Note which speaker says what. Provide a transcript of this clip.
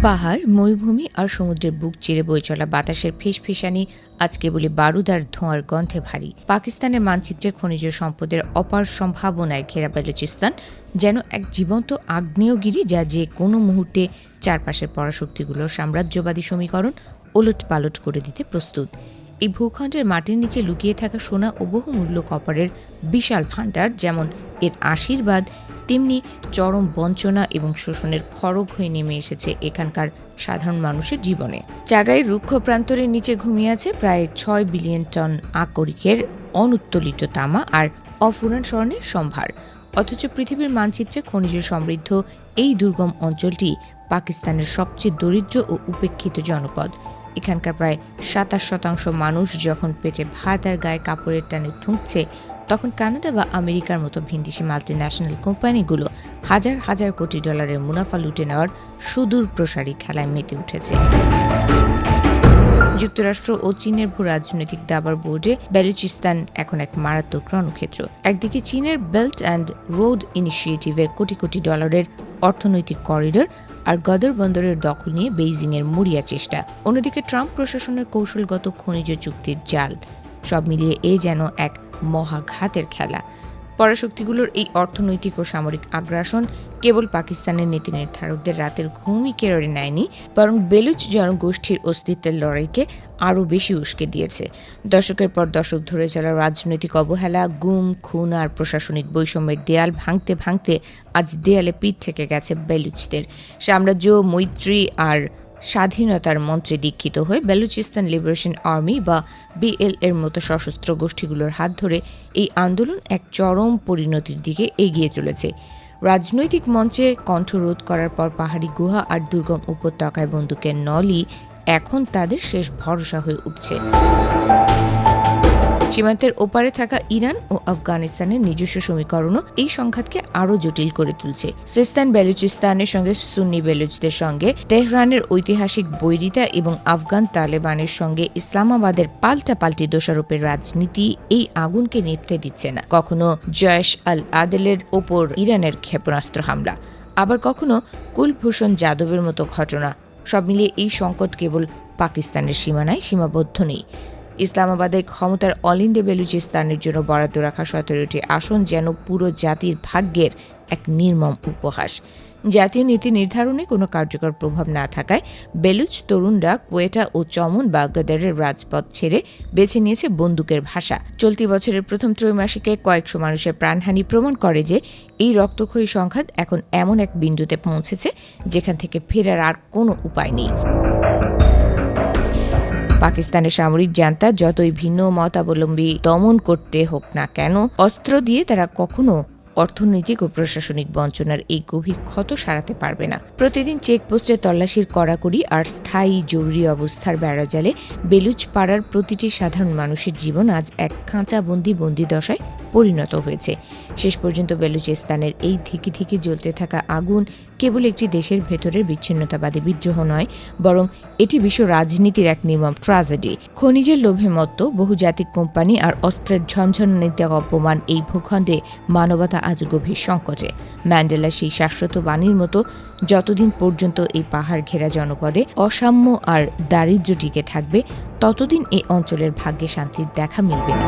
Speaker 1: পাহাড়, মরুভূমি আর সমুদ্রের বুক চিরে বয়ে চলা বাতাসের ফিসফিসানি আজ কেবলই বারুদ আর ধোঁয়ার গন্ধে ভারী। পাকিস্তানের মানচিত্রে খনিজ সম্পদের অপার সম্ভাবনায় ঘেরা বেলুচিস্তান যেন এক জীবন্ত আগ্নেয়গিরি, যা যে কোনো মুহূর্তে চারপাশের পরাশক্তিগুলোর সাম্রাজ্যবাদী সমীকরণ ওলটপালট করে দিতে প্রস্তুত। এই ভূখণ্ডের মাটির নিচে লুকিয়ে থাকা সোনা ও বহুমূল্য কপারের বিশাল ভাণ্ডার যেমন এর আশীর্বাদ, তেমনি চরম বঞ্চনা এবং শোষণের খড়গ হয়ে নেমে এসেছে এখানকার সাধারণ মানুষের জীবনে। চাগাই রুক্ষ প্রান্তরের নিচে ঘুমিয়ে আছে প্রায় ৬ বিলিয়ন টন আকরিকের অনুত্তোলিত তামা আর অফুরান স্বর্ণের সম্ভার। অথচ পৃথিবীর মানচিত্রে খনিজ সমৃদ্ধ এই দুর্গম অঞ্চলটি পাকিস্তানের সবচেয়ে দরিদ্র ও উপেক্ষিত জনপদ। এখানকার প্রায় ২৭% মানুষ যখন পেটে ভাত আর গায়ে কাপড়ের টানে থুঁকছে, তখন কানাডা বা আমেরিকার মতো ভিনদেশি মাল্টিন্যাশনাল কোম্পানিগুলো হাজার হাজার কোটি ডলারের মুনাফা লুটে নেওয়ার সুদূর প্রসারী খেলায় মেতে উঠেছে। যুক্তরাষ্ট্র ও চীনের ভূ রাজনৈতিক দাবার বোর্ডে বেলুচিস্তান এখন এক মারাত্মক রণক্ষেত্র। একদিকে চীনের belt and road ইনিশিয়েটিভের crore crore ডলারের অর্থনৈতিক করিডর আর গদর বন্দরের দখল নিয়ে বেইজিংয়ের মরিয়া চেষ্টা, অন্যদিকে ট্রাম্প প্রশাসনের কৌশলগত খনিজ চুক্তির জাল। সব মিলিয়ে এ যেন এক মহাঘাতের খেলা। পরাশক্তিগুলোর এই অর্থনৈতিক ও সামরিক আগ্রাসন কেবল পাকিস্তানের নীতি নির্ধারকদের রাতের ঘুমই কেড়ে নেয়নি, বরং বেলুচ জনগোষ্ঠীর অস্তিত্বের লড়াইকে আরও বেশি উস্কে দিয়েছে। দশকের পর দশক ধরে চলা রাজনৈতিক অবহেলা, গুম, খুন আর প্রশাসনিক বৈষম্যের দেয়াল ভাঙতে ভাঙতে আজ দেয়ালে পিঠ ঠেকে গেছে বেলুচদের। সাম্রাজ্য, মৈত্রী আর স্বাধীনতার মন্ত্রে দীক্ষিত হয়ে বেলুচিস্তান লিবারেশন আর্মি বা বিএল এর মতো সশস্ত্র গোষ্ঠীগুলোর হাত ধরে এই আন্দোলন এক চরম পরিণতির দিকে এগিয়ে চলেছে। রাজনৈতিক মঞ্চে কণ্ঠরোধ করার পর পাহাড়ি গুহা আর দুর্গম উপত্যকায় বন্দুকের নলই এখন তাদের শেষ ভরসা হয়ে উঠছে। সীমান্তের ওপারে থাকা ইরান ও আফগানিস্তানের নিজস্ব সমীকরণও এই সংঘাতকে আরও জটিল করে তুলছে। সিস্তান বেলুচিস্তানের সঙ্গে সুন্নি বেলুচদের সঙ্গে তেহরানের ঐতিহাসিক বৈরিতা এবং আফগান তালেবানের সঙ্গে ইসলামাবাদের পাল্টাপাল্টি দোষারোপের রাজনীতি এই আগুনকে নিভতে দিচ্ছে না। কখনো জয়েশ আল আদেলের ওপর ইরানের ক্ষেপণাস্ত্র হামলা, আবার কখনো কুলভূষণ যাদবের মতো ঘটনা। সব মিলিয়ে এই সংকট কেবল পাকিস্তানের সীমানায় সীমাবদ্ধ নেই। ইসলামাবাদের ক্ষমতার অলিন্দে বেলুচিস্তানের জন্য বরাদ্দ রাখা ১৭টি আসন যেন পুরো জাতির ভাগ্যের এক নির্মম উপহাস। জাতীয় নীতি নির্ধারণে কোনো কার্যকর প্রভাব না থাকায় বেলুচ তরুণরা কোয়েটা ও চমন বা গদরের রাজপথ ছেড়ে বেছে নিয়েছে বন্দুকের ভাষা। চলতি বছরের প্রথম ত্রৈমাসিকে কয়েকশো মানুষের প্রাণহানি প্রমাণ করে যে এই রক্তক্ষয়ী সংঘাত এখন এমন এক বিন্দুতে পৌঁছেছে যেখান থেকে ফেরার আর কোনো উপায় নেই। পাকিস্তানের সামরিক জান্তা যতই ভিন্ন মতাবলম্বী দমন করতে হোক না কেন, অস্ত্র দিয়ে তারা কখনো অর্থনৈতিক ও প্রশাসনিক বঞ্চনার এই গভীর ক্ষত সারাতে পারবে না। প্রতিদিন চেকপোস্টে তল্লাশির কড়াকড়ি আর স্থায়ী জরুরি অবস্থার বেড়াজালে বেলুচ পাড়ার প্রতিটি সাধারণ মানুষের জীবন আজ এক খাঁচাবন্দি দশায় পরিণত হয়েছে। শেষ পর্যন্ত বেলুচিস্তানের এই ধিকি ধিকি জ্বলতে থাকা আগুন কেবল একটি দেশের ভেতরের বিচ্ছিন্নতাবাদী বিদ্রোহ নয়, বরং এটি বিশ্ব রাজনীতির এক নির্মম ট্র্যাজেডি। খনিজের লোভে মত্ত বহুজাতিক কোম্পানি আর অস্ত্রের ঝনঝনানিতে অপমান এই ভূখণ্ডে মানবতা আজ গভীর সংকটে। ম্যান্ডেলার সেই শাশ্বত বাণীর মতো, যতদিন পর্যন্ত এই পাহাড় ঘেরা জনপদে অসাম্য আর দারিদ্র্য টিকে থাকবে, ততদিন এই অঞ্চলের ভাগ্যে শান্তির দেখা মিলবে না।